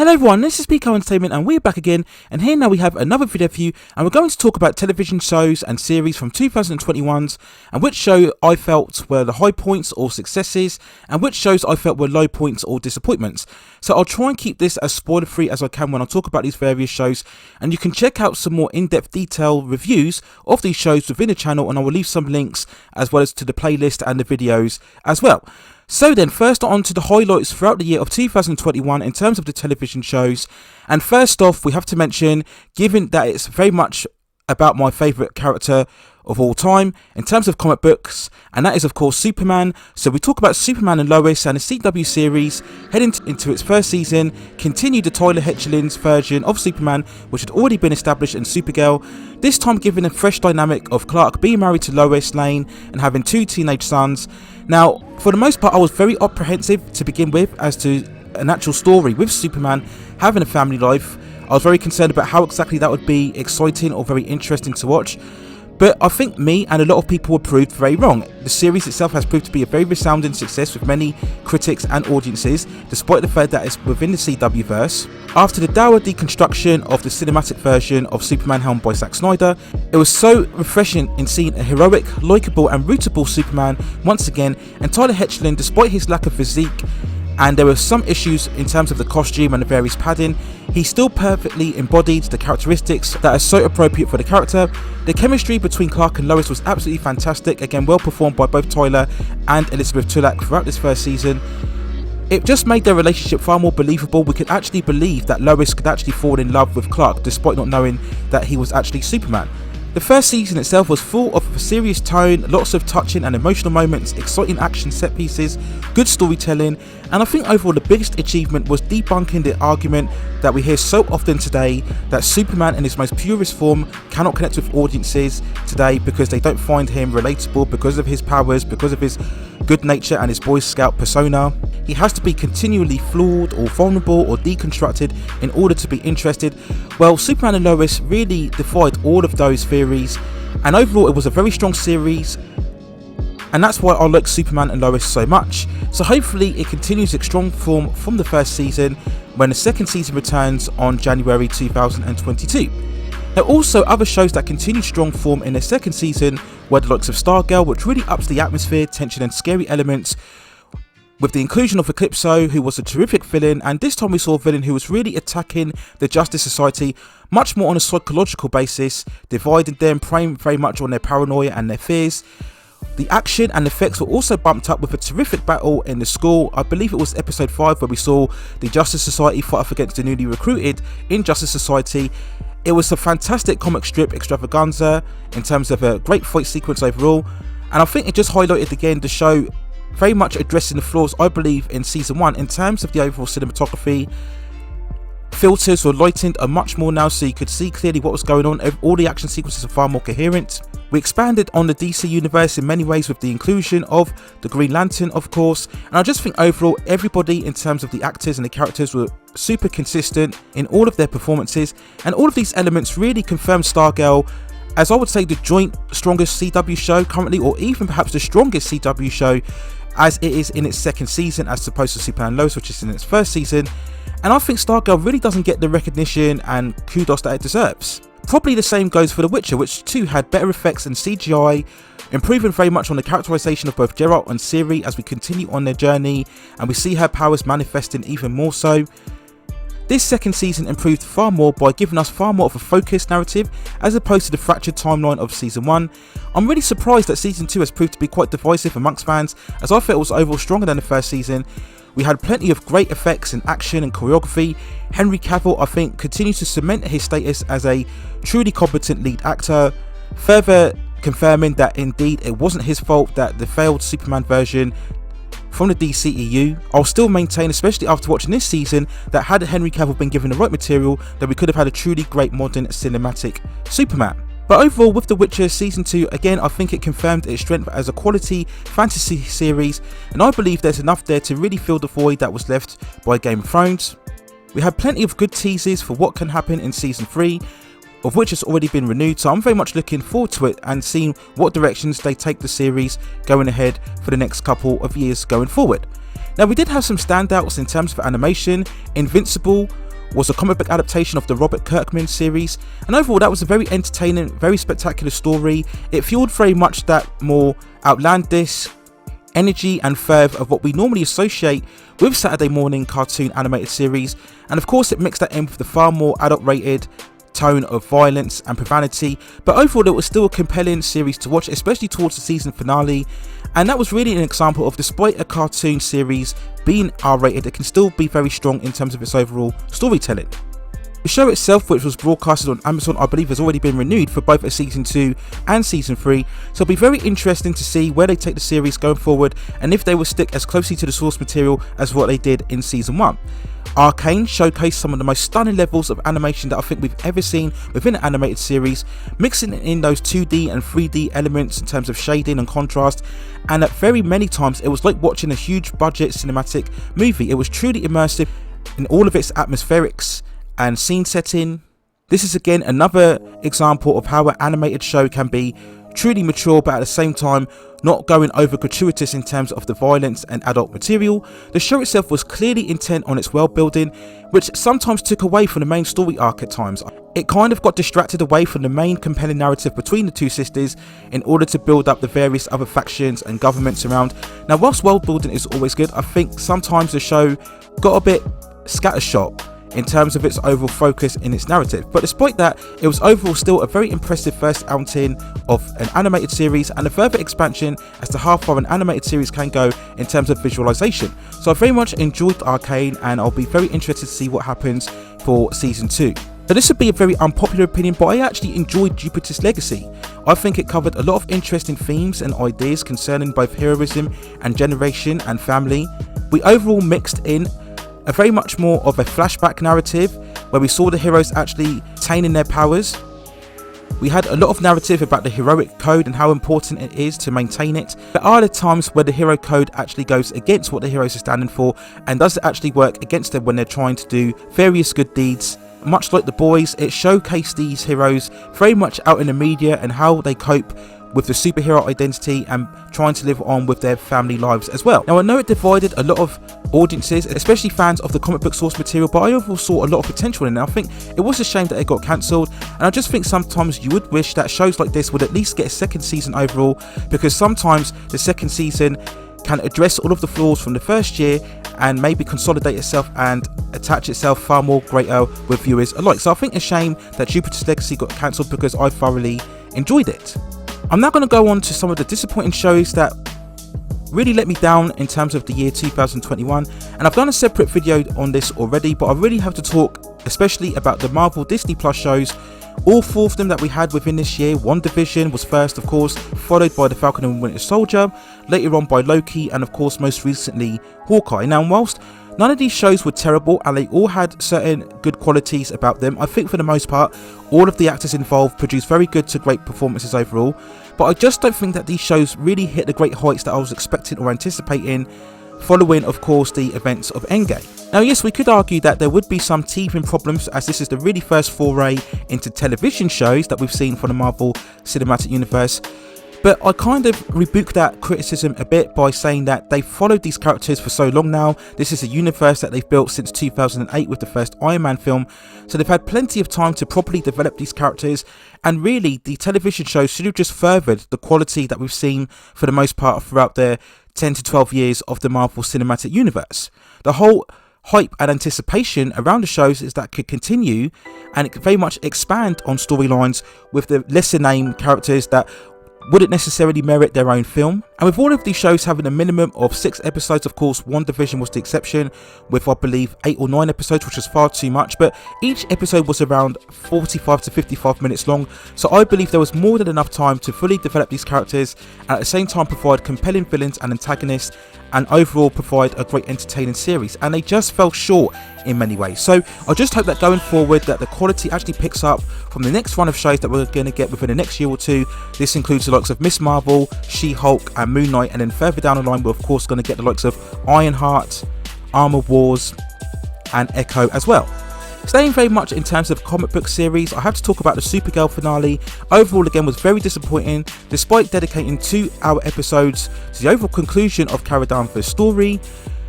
Hello everyone, this is Pico Entertainment and we're back again, and here now we have another video for you, and we're going to talk about television shows and series from 2021's and which show I felt were the high points or successes and which shows I felt were low points or disappointments. So I'll try and keep this as spoiler free as I can when I talk about these various shows, and you can check out some more in-depth detailed reviews of these shows within the channel, and I will leave some links as well as to the playlist and the videos as well. So then, first on to the highlights throughout the year of 2021 in terms of the television shows. And first off, we have to mention, given that it's very much about my favourite character of all time in terms of comic books, and that is of course Superman. So we talk about Superman and Lois, and the CW series heading into its first season continued the Tyler Hoechlin's version of Superman, which had already been established in Supergirl, this time giving a fresh dynamic of Clark being married to Lois Lane and having two teenage sons. Now, for the most part, I was very apprehensive to begin with as to an actual story with Superman having a family life. I was very concerned about how exactly that would be exciting or very interesting to watch. But I think me and a lot of people were proved very wrong. The series itself has proved to be a very resounding success with many critics and audiences, despite the fact that it's within the CW verse. After the dour deconstruction of the cinematic version of Superman helmed by Zack Snyder, it was so refreshing in seeing a heroic, likeable and rootable Superman once again, and Tyler Hoechlin, despite his lack of physique, and there were some issues in terms of the costume and the various padding, he still perfectly embodied the characteristics that are so appropriate for the character. The chemistry between Clark and Lois was absolutely fantastic, again well performed by both Tyler and Elizabeth Tulloch throughout this first season. It just made their relationship far more believable. We could actually believe that Lois could actually fall in love with Clark despite not knowing that he was actually Superman. The first season itself was full of a serious tone, lots of touching and emotional moments, exciting action set pieces, good storytelling, and I think overall the biggest achievement was debunking the argument that we hear so often today that Superman in his most purest form cannot connect with audiences today because they don't find him relatable because of his powers, because of his good nature and his Boy Scout persona. He has to be continually flawed or vulnerable or deconstructed in order to be interested. Well, Superman and Lois really defied all of those theories, and overall it was a very strong series, and that's why I like Superman and Lois so much. So hopefully it continues its strong form from the first season when the second season returns on January 2022. There are also other shows that continue strong form in their second season were the likes of Stargirl, which really ups the atmosphere, tension and scary elements with the inclusion of Eclipso, who was a terrific villain, and this time we saw a villain who was really attacking the Justice Society much more on a psychological basis, dividing them, preying very much on their paranoia and their fears. The action and effects were also bumped up with a terrific battle in the school. I believe it was episode 5 where we saw the Justice Society fight off against the newly recruited Injustice Society. It was a fantastic comic strip extravaganza in terms of a great fight sequence overall, and I think it just highlighted again the show very much addressing the flaws I believe in season 1 in terms of the overall cinematography. Filters were lightened much more now, so you could see clearly what was going on. All the action sequences are far more coherent. We expanded on the DC universe in many ways with the inclusion of the Green Lantern, of course, and I just think overall everybody in terms of the actors and the characters were super consistent in all of their performances, and all of these elements really confirmed Stargirl as I would say the joint strongest CW show currently, or even perhaps the strongest CW show as it is in its second season as opposed to Superman and Lois, which is in its first season. And I think Stargirl really doesn't get the recognition and kudos that it deserves. Probably the same goes for The Witcher, which too had better effects and CGI, improving very much on the characterization of both Geralt and Ciri as we continue on their journey and we see her powers manifesting even more so. This second season improved far more by giving us far more of a focused narrative as opposed to the fractured timeline of season 1. I'm really surprised that season 2 has proved to be quite divisive amongst fans, as I felt it was overall stronger than the first season. We had plenty of great effects in action and choreography. Henry Cavill, I think, continues to cement his status as a truly competent lead actor, further confirming that indeed it wasn't his fault that the failed Superman version from the DCEU. I'll still maintain, especially after watching this season, that had Henry Cavill been given the right material, that we could have had a truly great modern cinematic Superman. But overall, with The Witcher Season 2, again, I think it confirmed its strength as a quality fantasy series, and I believe there's enough there to really fill the void that was left by Game of Thrones. We had plenty of good teasers for what can happen in Season 3, of which has already been renewed, so I'm very much looking forward to it and seeing what directions they take the series going ahead for the next couple of years going forward. Now, we did have some standouts in terms of animation. Invincible was a comic book adaptation of the Robert Kirkman series, and overall that was a very entertaining, very spectacular story. It fueled very much that more outlandish energy and fervour of what we normally associate with Saturday morning cartoon animated series, and of course it mixed that in with the far more adult rated tone of violence and profanity. But overall it was still a compelling series to watch, especially towards the season finale, and that was really an example of, despite a cartoon series being R-rated, it can still be very strong in terms of its overall storytelling. The show itself, which was broadcasted on Amazon, I believe has already been renewed for both a season 2 and season 3, so it'll be very interesting to see where they take the series going forward and if they will stick as closely to the source material as what they did in season 1. Arcane showcased some of the most stunning levels of animation that I think we've ever seen within an animated series, mixing in those 2D and 3D elements in terms of shading and contrast, and at very many times it was like watching a huge budget cinematic movie. It was truly immersive in all of its atmospherics and scene setting. This is again another example of how an animated show can be truly mature, but at the same time not going over gratuitous in terms of the violence and adult material. The show itself was clearly intent on its world building, which sometimes took away from the main story arc at times. It kind of got distracted away from the main compelling narrative between the two sisters in order to build up the various other factions and governments around. Now, whilst world building is always good, I think sometimes the show got a bit scattershot in terms of its overall focus in its narrative. But despite that, it was overall still a very impressive first outing of an animated series, and a further expansion as to how far an animated series can go in terms of visualization. So I very much enjoyed Arcane, and I'll be very interested to see what happens for season 2. Now, this would be a very unpopular opinion, but I actually enjoyed Jupiter's Legacy. I think it covered a lot of interesting themes and ideas concerning both heroism and generation and family. We overall mixed in a very much more of a flashback narrative where we saw the heroes actually attaining their powers. We had a lot of narrative about the heroic code and how important it is to maintain it. There are the times where the hero code actually goes against what the heroes are standing for, and does it actually work against them when they're trying to do various good deeds. Much like The Boys, it showcased these heroes very much out in the media and how they cope with the superhero identity and trying to live on with their family lives as well. Now, I know it divided a lot of audiences, especially fans of the comic book source material, but I overall saw a lot of potential in it. I think it was a shame that it got cancelled, and I just think sometimes you would wish that shows like this would at least get a second season overall, because sometimes the second season can address all of the flaws from the first year and maybe consolidate itself and attach itself far more greater with viewers alike. So I think it's a shame that Jupiter's Legacy got cancelled, because I thoroughly enjoyed it. I'm now going to go on to some of the disappointing shows that really let me down in terms of the year 2021, and I've done a separate video on this already, but I really have to talk especially about the Marvel Disney Plus shows. All 4 of them that we had within this year. WandaVision was first, of course, followed by The Falcon and Winter Soldier, later on by Loki, and of course most recently Hawkeye. Now, whilst none of these shows were terrible and they all had certain good qualities about them, I think for the most part all of the actors involved produced very good to great performances overall, but I just don't think that these shows really hit the great heights that I was expecting or anticipating following, of course, the events of Endgame. Now, yes, we could argue that there would be some teething problems, as this is the really first foray into television shows that we've seen from the Marvel Cinematic Universe, but I kind of rebuke that criticism a bit by saying that they've followed these characters for so long now. This is a universe that they've built since 2008 with the first Iron Man film, so they've had plenty of time to properly develop these characters, and really the television shows should have just furthered the quality that we've seen for the most part throughout the 10 to 12 years of the Marvel Cinematic Universe. The whole hype and anticipation around the shows is that could continue, and it could very much expand on storylines with the lesser named characters that wouldn't necessarily merit their own film. And with all of these shows having a minimum of 6 episodes, of course WandaVision was the exception with I believe 8 or 9 episodes, which was far too much, but each episode was around 45 to 55 minutes long, so I believe there was more than enough time to fully develop these characters and at the same time provide compelling villains and antagonists, and overall provide a great entertaining series, and they just fell short in many ways. So I just hope that going forward that the quality actually picks up from the next run of shows that we're going to get within the next year or two. This includes the likes of Miss Marvel, She-Hulk and Moon Knight, and then further down the line we're of course going to get the likes of Ironheart, Armor Wars and Echo as well. Staying very much in terms of comic book series, I have to talk about the Supergirl finale. Overall again was very disappointing, despite dedicating 2-hour episodes to the overall conclusion of Kara Danvers' story.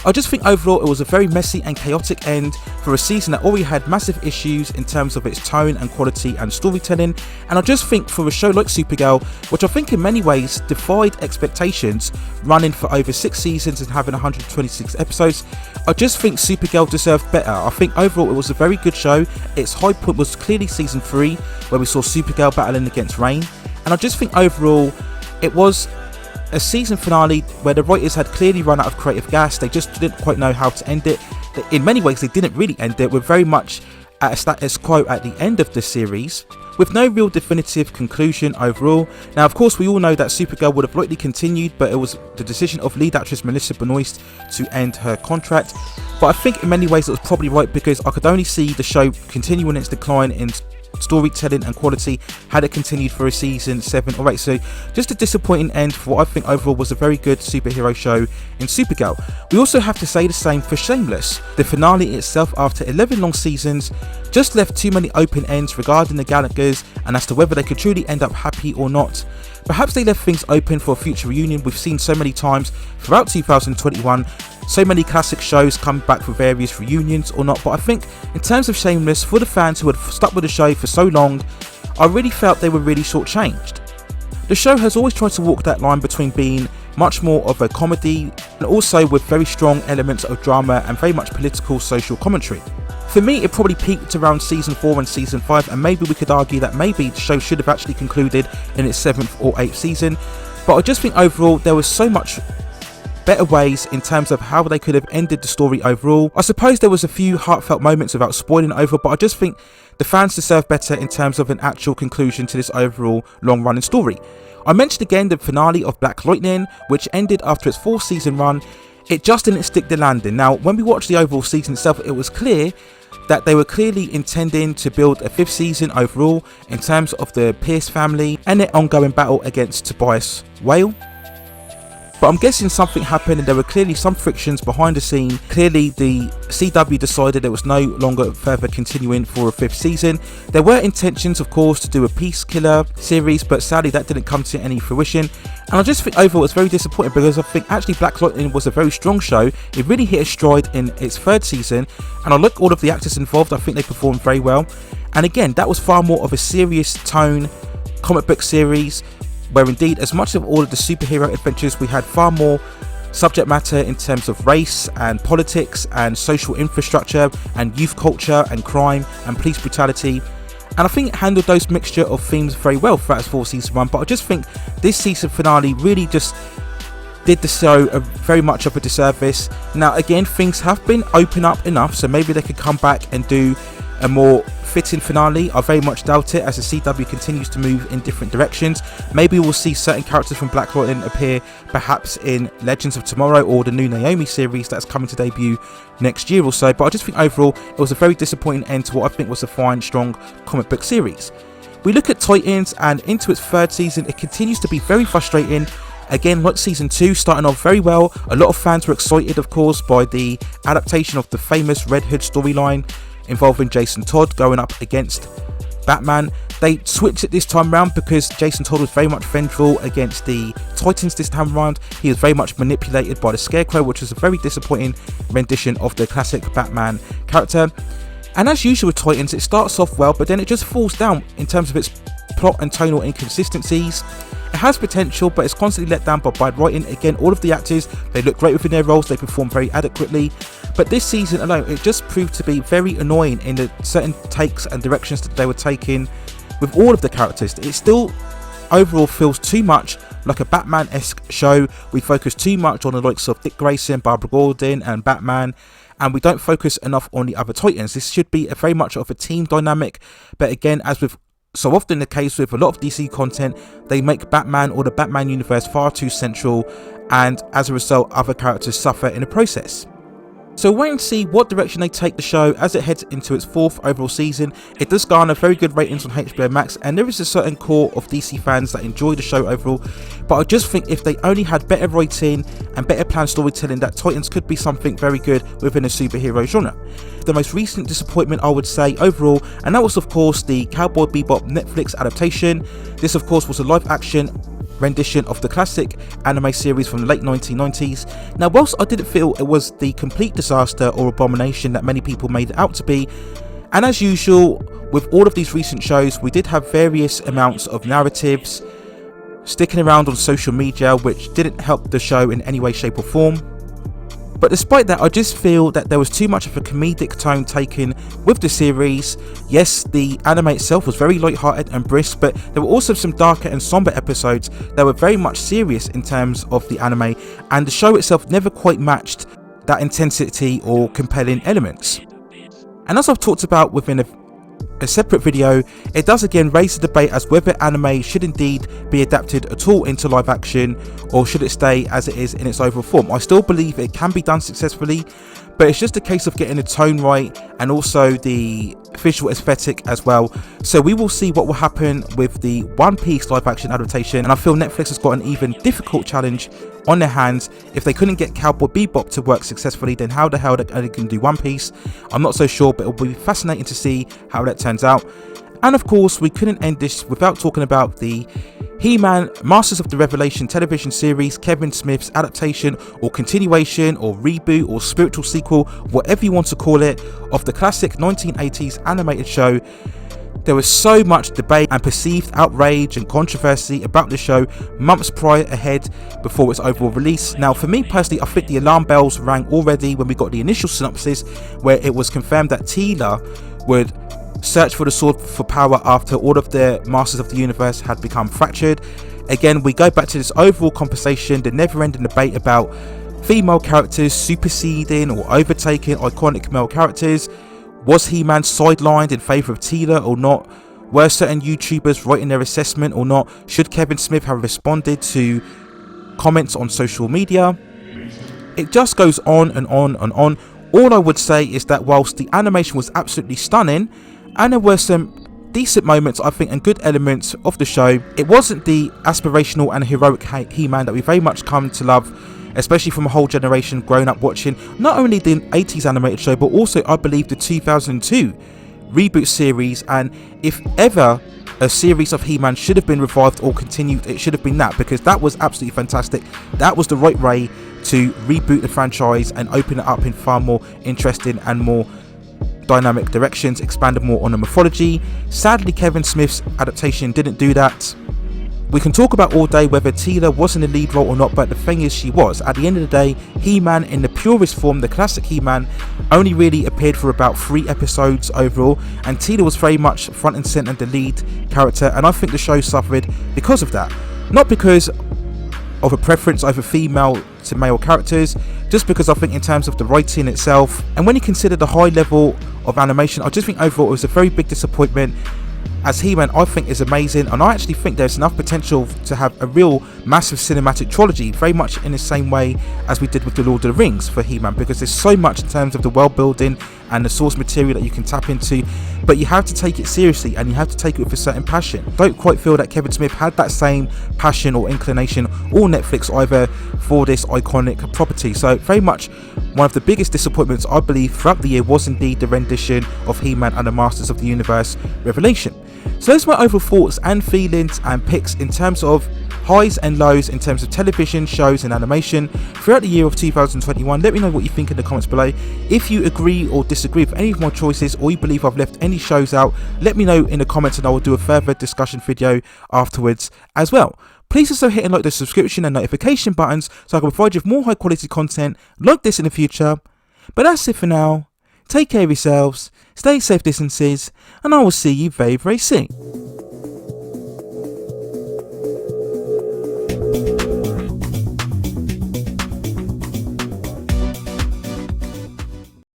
I just think overall it was a very messy and chaotic end for a season that already had massive issues in terms of its tone and quality and storytelling, and I just think for a show like Supergirl, which I think in many ways defied expectations, running for over 6 seasons and having 126 episodes, I just think Supergirl deserved better. I think overall it was a very good show. Its high point was clearly season 3, where we saw Supergirl battling against Reign, and I just think overall it was a season finale where the writers had clearly run out of creative gas. They just didn't quite know how to end it. In many ways they didn't really end it. We're very much at a status quo at the end of the series, with no real definitive conclusion overall. Now of course we all know that Supergirl would have likely continued, but it was the decision of lead actress Melissa Benoist to end her contract. But I think in many ways it was probably right, because I could only see the show continuing its decline in storytelling and quality had it continued for a season 7 or 8. So just a disappointing end for what I think overall was a very good superhero show in Supergirl. We also have to say the same for Shameless. The finale itself, after 11 long seasons, just left too many open ends regarding the Gallaghers and as to whether they could truly end up happy or not. Perhaps they left things open for a future reunion. We've seen so many times throughout 2021 so many classic shows come back for various reunions or not, but I think in terms of Shameless, for the fans who had stuck with the show for so long, I really felt they were really shortchanged. The show has always tried to walk that line between being much more of a comedy and also with very strong elements of drama and very much political social commentary. For me, it probably peaked around season 4 and season 5, and maybe we could argue that maybe the show should have actually concluded in its 7th or 8th season, but I just think overall there was so much better ways in terms of how they could have ended the story overall. I suppose there was a few heartfelt moments without spoiling over, but I just think the fans deserve better in terms of an actual conclusion to this overall long running story. I mentioned again the finale of Black Lightning, which ended after its 4th season run. It just didn't stick the landing. Now when we watched the overall season itself, it was clear that they were clearly intending to build a 5th season overall in terms of the Pierce family and their ongoing battle against Tobias Whale. But I'm guessing something happened and there were clearly some frictions behind the scene. Clearly the CW decided it was no longer further continuing for a 5th season. There were intentions of course to do a Peace Killer series, but sadly that didn't come to any fruition. And I just think overall it's very disappointing, because I think actually Black Lightning was a very strong show. It really hit a stride in its 3rd season, and I look all of the actors involved, I think they performed very well. And again, that was far more of a serious tone comic book series, where indeed as much of all of the superhero adventures we had far more subject matter in terms of race and politics and social infrastructure and youth culture and crime and police brutality, and I think it handled those mixture of themes very well throughout its 4th season run. But I just think this season finale really just did the show very much of a disservice. Now again, things have been open up enough, so maybe they could come back and do a more fitting finale. I very much doubt it, as the CW continues to move in different directions. Maybe we'll see certain characters from Black Lightning appear perhaps in Legends of Tomorrow or the new Naomi series that's coming to debut next year or so, but I just think overall it was a very disappointing end to what I think was a fine, strong comic book series. We look at Titans, and into its 3rd season it continues to be very frustrating. Again, like season 2, starting off very well. A lot of fans were excited of course by the adaptation of the famous Red Hood storyline involving Jason Todd going up against Batman. They switched it this time round because Jason Todd was very much vengeful against the Titans this time round. He was very much manipulated by the Scarecrow, which was a very disappointing rendition of the classic Batman character. And as usual with Titans, it starts off well, but then it just falls down in terms of its plot and tonal inconsistencies. It has potential, but it's constantly let down by bad writing. Again, all of the actors, they look great within their roles, they perform very adequately, but this season alone it just proved to be very annoying in the certain takes and directions that they were taking with all of the characters. It still overall feels too much like a Batman-esque show. We focus too much on the likes of Dick Grayson, Barbara Gordon and Batman, and we don't focus enough on the other Titans. This should be very much of a team dynamic, but again, as with so often the case with a lot of DC content, they make Batman or the Batman universe far too central, and as a result other characters suffer in the process. So wait and see what direction they take the show as it heads into its 4th overall season. It does garner very good ratings on HBO Max, and there is a certain core of DC fans that enjoy the show overall, but I just think if they only had better writing and better planned storytelling, that Titans could be something very good within a superhero genre. The most recent disappointment I would say overall, and that was of course the Cowboy Bebop Netflix adaptation. This of course was a live action rendition of the classic anime series from the late 1990s. Now, whilst I didn't feel it was the complete disaster or abomination that many people made it out to be, and as usual with all of these recent shows, we did have various amounts of narratives sticking around on social media which didn't help the show in any way, shape or form. But despite that, I just feel that there was too much of a comedic tone taken with the series. Yes, the anime itself was very light-hearted and brisk, but there were also some darker and somber episodes that were very much serious in terms of the anime, and the show itself never quite matched that intensity or compelling elements. And as I've talked about within a separate video, it does again raise the debate as whether anime should indeed be adapted at all into live action, or should it stay as it is in its overall form. I still believe it can be done successfully, but it's just a case of getting the tone right and also the visual aesthetic as well. So we will see what will happen with the One Piece live action adaptation, and I feel Netflix has got an even difficult challenge on their hands. If they couldn't get Cowboy Bebop to work successfully, then how the hell are they going to do One Piece? I'm not so sure, but it'll be fascinating to see how that turns out. And of course, we couldn't end this without talking about the He-Man Masters of the Revelation television series, Kevin Smith's adaptation or continuation or reboot or spiritual sequel, whatever you want to call it, of the classic 1980s animated show. There was so much debate and perceived outrage and controversy about the show months ahead before its overall release. Now, for me personally, I think the alarm bells rang already when we got the initial synopsis, where it was confirmed that Teela would search for the sword for power after all of the Masters of the Universe had become fractured. Again, we go back to this overall conversation, the never-ending debate about female characters superseding or overtaking iconic male characters. Was He-Man sidelined in favour of Teela or not? Were certain YouTubers right in their assessment or not? Should Kevin Smith have responded to comments on social media? It just goes on and on and on. All I would say is that whilst the animation was absolutely stunning, and there were some decent moments, I think, and good elements of the show, it wasn't the aspirational and heroic He-Man that we very much come to love, especially from a whole generation grown up watching not only the 80s animated show, but also I believe the 2002 reboot series. And if ever a series of He-Man should have been revived or continued, it should have been that, because that was absolutely fantastic. That was the right way to reboot the franchise and open it up in far more interesting and more dynamic directions, expanded more on the mythology. Sadly, Kevin Smith's adaptation didn't do that. We can talk about all day whether Teela was in the lead role or not, but the thing is, she was. At the end of the day, He-Man in the purest form, the classic He-Man, only really appeared for about 3 episodes overall, and Teela was very much front and centre the lead character, and I think the show suffered because of that. Not because of a preference over female to male characters, just because I think in terms of the writing itself, and when you consider the high level of animation, I just think overall it was a very big disappointment, as He-Man I think is amazing, and I actually think there's enough potential to have a real massive cinematic trilogy, very much in the same way as we did with the Lord of the Rings for He-Man, because there's so much in terms of the world building and the source material that you can tap into, but you have to take it seriously and you have to take it with a certain passion. Don't quite feel that Kevin Smith had that same passion or inclination, or Netflix either, for this iconic property. So very much one of the biggest disappointments I believe throughout the year was indeed the rendition of He-Man and the Masters of the Universe Revelation. So those are my overall thoughts and feelings and picks in terms of highs and lows in terms of television shows and animation throughout the year of 2021. Let me know what you think in the comments below. If you agree or disagree with any of my choices, or you believe I've left any shows out, let me know in the comments and I will do a further discussion video afterwards as well. Please also hit and like the subscription and notification buttons so I can provide you with more high quality content like this in the future. But that's it for now. Take care of yourselves, stay safe distances, and I will see you very, very soon.